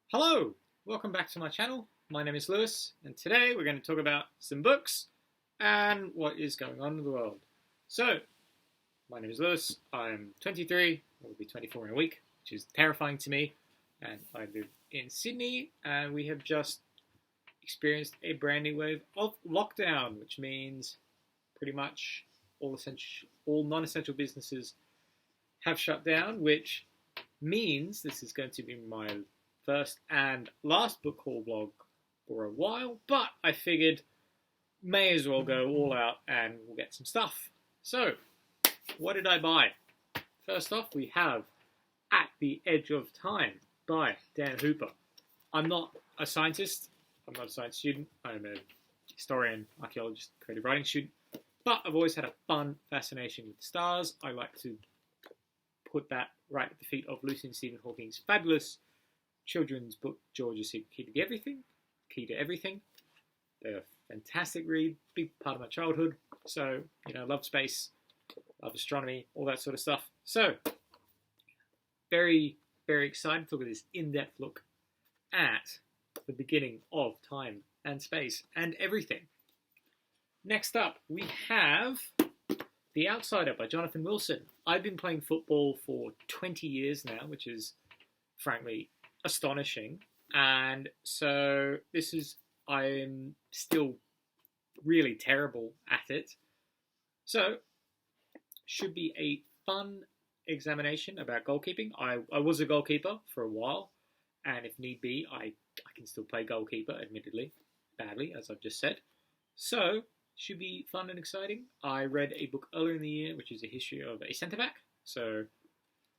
Hello, welcome back to my channel. My name is Lewis, and today we're going to talk about some books and what is going on in the world. So, my name is Lewis, I'm 23, I will be 24 in a week, which is terrifying to me, and I live in Sydney, and we have just experienced a brand new wave of lockdown, which means pretty much all non-essential businesses have shut down, which means this is going to be my first and last book haul vlog for a while, but I figured may as well go all out and we'll get some stuff. So, what did I buy? First off, we have At the Edge of Time by Dan Hooper. I'm not a scientist, I'm not a science student, I'm a historian, archaeologist, creative writing student, but I've always had a fun fascination with stars. I like to put that right at the feet of Lucy and Stephen Hawking's fabulous children's book, George's Key to Everything. They're a fantastic read, big part of my childhood. So, love space, love astronomy, all that sort of stuff. So, very, very excited to look at this in-depth look at the beginning of time and space and everything. Next up, we have The Outsider by Jonathan Wilson. I've been playing football for 20 years now, which is, frankly, astonishing, and so I'm still really terrible at it, so should be a fun examination about goalkeeping. I was a goalkeeper for a while, and if need be, I can still play goalkeeper, admittedly badly, as I've just said, so should be fun and exciting. I read a book earlier in the year, which is a history of a centre-back, so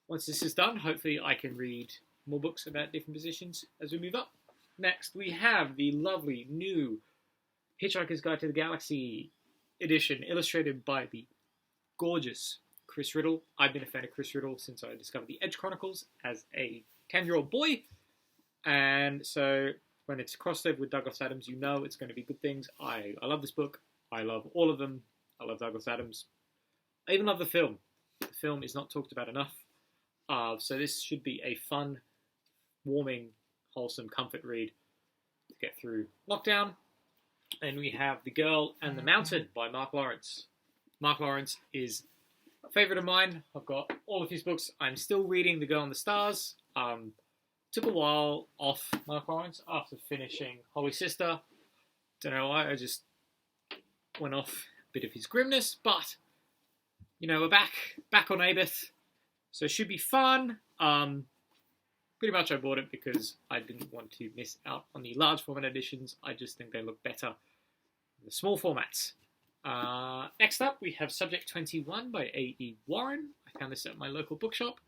once this is done, hopefully I can read more books about different positions as we move up. Next, we have the lovely new Hitchhiker's Guide to the Galaxy edition, illustrated by the gorgeous Chris Riddle. I've been a fan of Chris Riddle since I discovered the Edge Chronicles as a 10-year-old boy, and so when it's crossed over with Douglas Adams, it's going to be good things. I love this book. I love all of them. I love Douglas Adams. I even love the film. The film is not talked about enough. So this should be a fun, warming, wholesome comfort read to get through lockdown. And we have The Girl and the Mountain by Mark Lawrence. Mark Lawrence is a favourite of mine. I've got all of his books. I'm still reading The Girl and the Stars. Took a while off Mark Lawrence after finishing Holy Sister. Don't know why, I just went off a bit of his grimness, but we're back on Abeth, so it should be fun. Pretty much I bought it because I didn't want to miss out on the large format editions. I just think they look better in the small formats. Next up, we have Subject 21 by A.E. Warren. I found this at my local bookshop,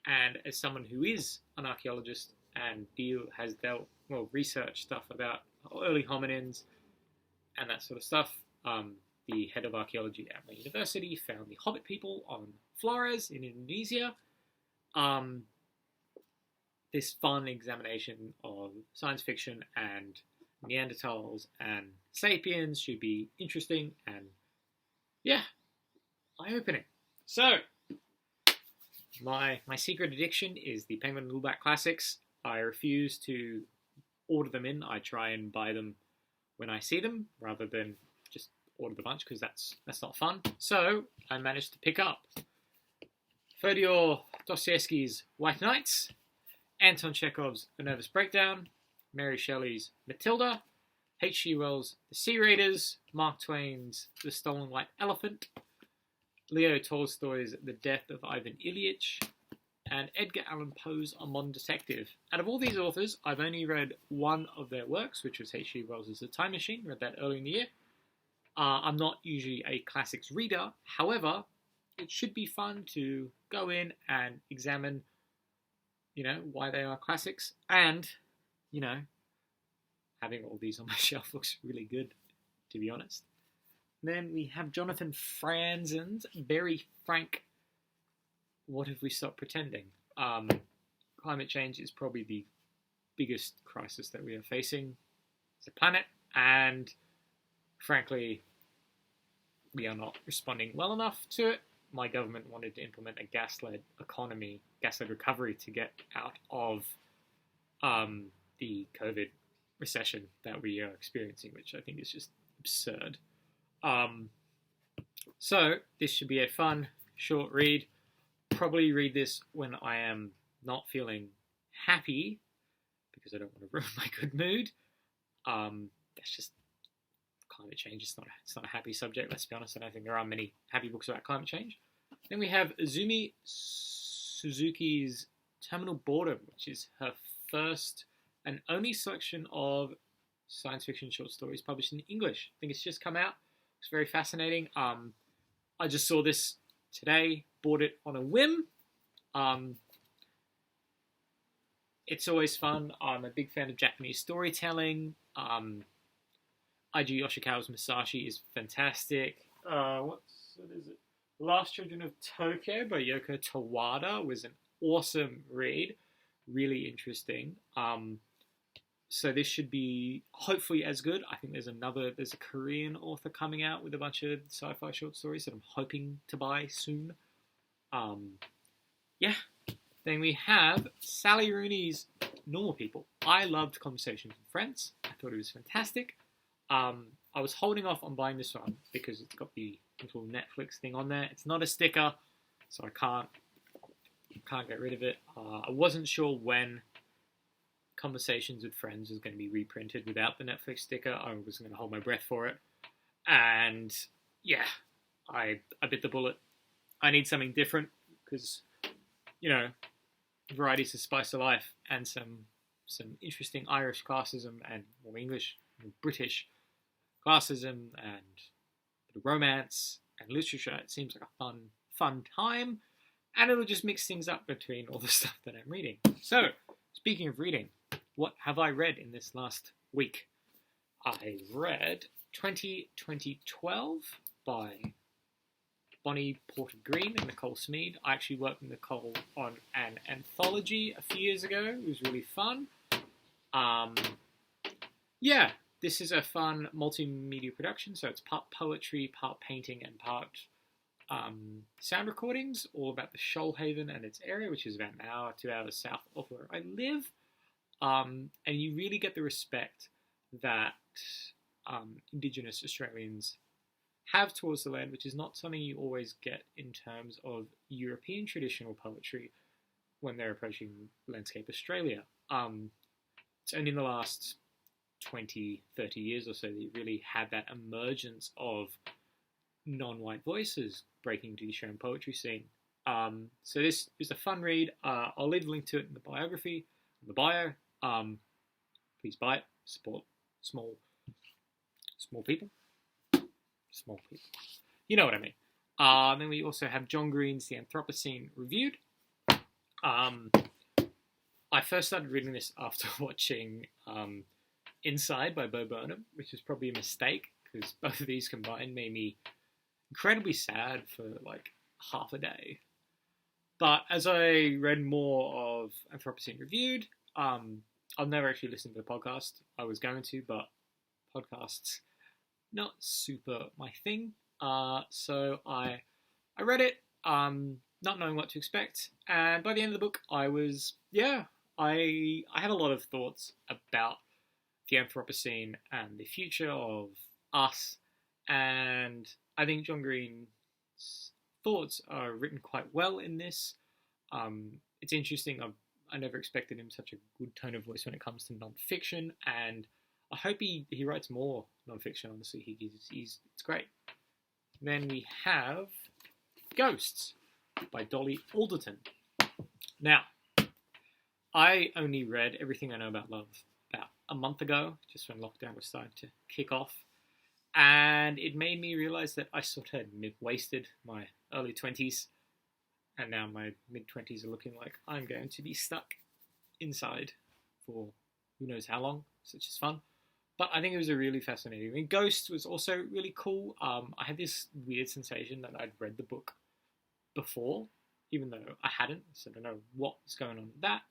and as someone who is an archaeologist and researched stuff about early hominins and that sort of stuff, the head of archaeology at my university found the Hobbit people on Flores in Indonesia. This fun examination of science fiction and Neanderthals and sapiens should be interesting and, eye-opening. So, my secret addiction is the Penguin and Woolback Classics. I refuse to order them in. I try and buy them when I see them, rather than just order the bunch, because that's not fun. So, I managed to pick up Fyodor Dostoevsky's White Nights, Anton Chekhov's A Nervous Breakdown, Mary Shelley's Matilda, H.G. Wells' The Sea Raiders, Mark Twain's The Stolen White Elephant, Leo Tolstoy's The Death of Ivan Ilyich, and Edgar Allan Poe's A Modern Detective. Out of all these authors, I've only read one of their works, which was H.G. Wells' The Time Machine. Read that early in the year. I'm not usually a classics reader. However, it should be fun to go in and examine why they are classics, and, having all these on my shelf looks really good, to be honest. Then we have Jonathan Franzen's Very Frank, What Have We Stopped Pretending? Climate change is probably the biggest crisis that we are facing as a planet, and frankly, we are not responding well enough to it. My government wanted to implement a gas-led economy, gas-led recovery to get out of the COVID recession that we are experiencing, which I think is just absurd. So this should be a fun, short read. Probably read this when I am not feeling happy, because I don't want to ruin my good mood. That's just climate change. It's not a happy subject, let's be honest. I don't think there are many happy books about climate change. Then we have Azumi Suzuki's Terminal Boredom, which is her first and only selection of science fiction short stories published in English. I think it's just come out. It's very fascinating. I just saw this today, bought it on a whim. It's always fun. I'm a big fan of Japanese storytelling. Eiji Yoshikawa's Musashi is fantastic. What is it? Last Children of Tokyo by Yoko Tawada was an awesome read. Really interesting. So this should be hopefully as good. I think there's a Korean author coming out with a bunch of sci-fi short stories that I'm hoping to buy soon. Yeah. Then we have Sally Rooney's Normal People. I loved Conversations with Friends. I thought it was fantastic. I was holding off on buying this one because it's got the little Netflix thing on there. It's not a sticker, so I can't get rid of it. I wasn't sure when Conversations with Friends was going to be reprinted without the Netflix sticker. I was going to hold my breath for it. And yeah, I bit the bullet. I need something different because, variety is the spice of life, and some interesting Irish classism and English and British classism and a bit of romance and literature. It seems like a fun time, and it'll just mix things up between all the stuff that I'm reading. So, speaking of reading, what have I read in this last week? I read 2012 by Bonnie Porter Green and Nicole Smead. I actually worked with Nicole on an anthology a few years ago. It was really fun. Yeah, this is a fun multimedia production, so it's part poetry, part painting, and part sound recordings, all about the Shoalhaven and its area, which is about an hour, 2 hours south of where I live. And you really get the respect that Indigenous Australians have towards the land, which is not something you always get in terms of European traditional poetry when they're approaching landscape Australia. It's only in the last 20, 30 years or so that you really had that emergence of non-white voices breaking into the Australian poetry scene. So this is a fun read. I'll leave a link to it in the biography, in the bio. Please buy it. Support small people. Small people. You know what I mean. Then we also have John Green's The Anthropocene Reviewed. I first started reading this after watching Inside by Bo Burnham, which was probably a mistake because both of these combined made me incredibly sad for like half a day. But as I read more of Anthropocene Reviewed, I've never actually listened to the podcast. I was going to, but podcasts not super my thing. So I read it, not knowing what to expect, and by the end of the book, I had a lot of thoughts about the Anthropocene and the future of us, and I think John Green's thoughts are written quite well in this. It's interesting. I never expected him such a good tone of voice when it comes to non-fiction, and I hope he writes more non-fiction, honestly. It's great. Then we have Ghosts by Dolly Alderton. Now, I only read Everything I Know About Love about a month ago, just when lockdown was starting to kick off, and it made me realise that I sort of had wasted my early 20s, and now my mid-20s are looking like I'm going to be stuck inside for who knows how long, such is fun. But I think it was a really fascinating. I mean, Ghost was also really cool. I had this weird sensation that I'd read the book before, even though I hadn't, so I don't know what was going on with that.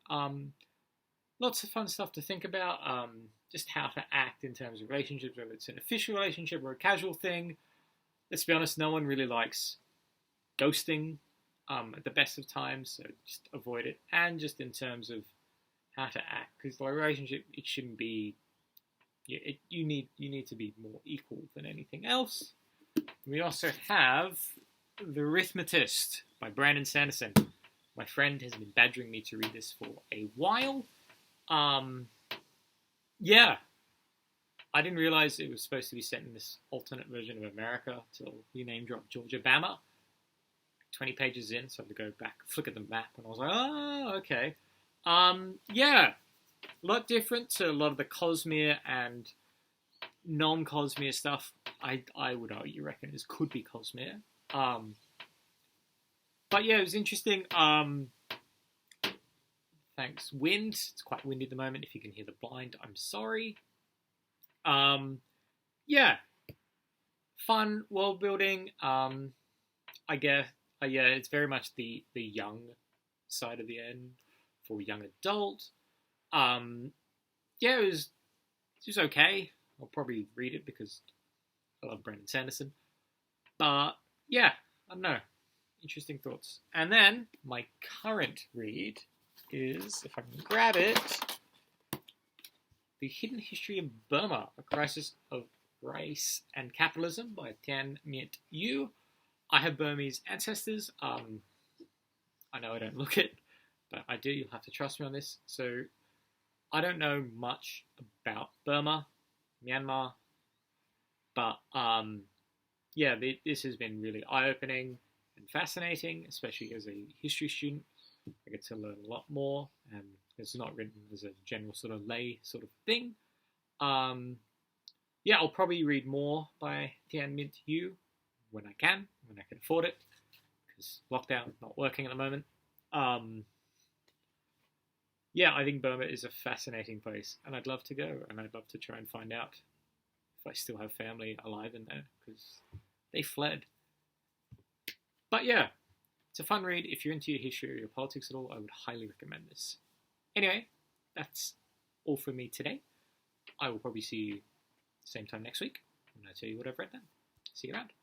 Lots of fun stuff to think about, just how to act in terms of relationships, whether it's an official relationship or a casual thing. Let's be honest, no one really likes ghosting at the best of times, so just avoid it. And just in terms of how to act, because the relationship, it shouldn't be. Yeah, you need to be more equal than anything else. We also have The Arithmetist by Brandon Sanderson. My friend has been badgering me to read this for a while. Yeah, I didn't realize it was supposed to be set in this alternate version of America till you name drop Georgia Bama. 20 pages in, so I had to go back, flick at the map, and I was like, oh, okay. Yeah, a lot different to a lot of the Cosmere and non-Cosmere stuff. I would argue, reckon this could be Cosmere. But yeah, it was interesting. Thanks, wind. It's quite windy at the moment. If you can hear the blind, I'm sorry. Yeah, fun world building. I guess. Yeah, it's very much the young side of the end for young adult. Yeah, it was okay. I'll probably read it because I love Brandon Sanderson. But yeah, I don't know. Interesting thoughts. And then my current read is, if I can grab it, The Hidden History of Burma, A Crisis of Race and Capitalism by myint-u. I have Burmese ancestors. I know I don't look it, but I do. You'll have to trust me on this. So I don't know much about Burma, Myanmar, but yeah, this has been really eye-opening and fascinating, especially as a history student. I get to learn a lot more, and it's not written as a general sort of lay sort of thing. Yeah, I'll probably read more by myint-u when I can afford it, because lockdown, not working at the moment. Yeah, I think Burma is a fascinating place, and I'd love to go, and I'd love to try and find out if I still have family alive in there, because they fled. But yeah, it's a fun read. If you're into your history or your politics at all, I would highly recommend this. Anyway, that's all from me today. I will probably see you same time next week when I tell you what I've read then. See you around.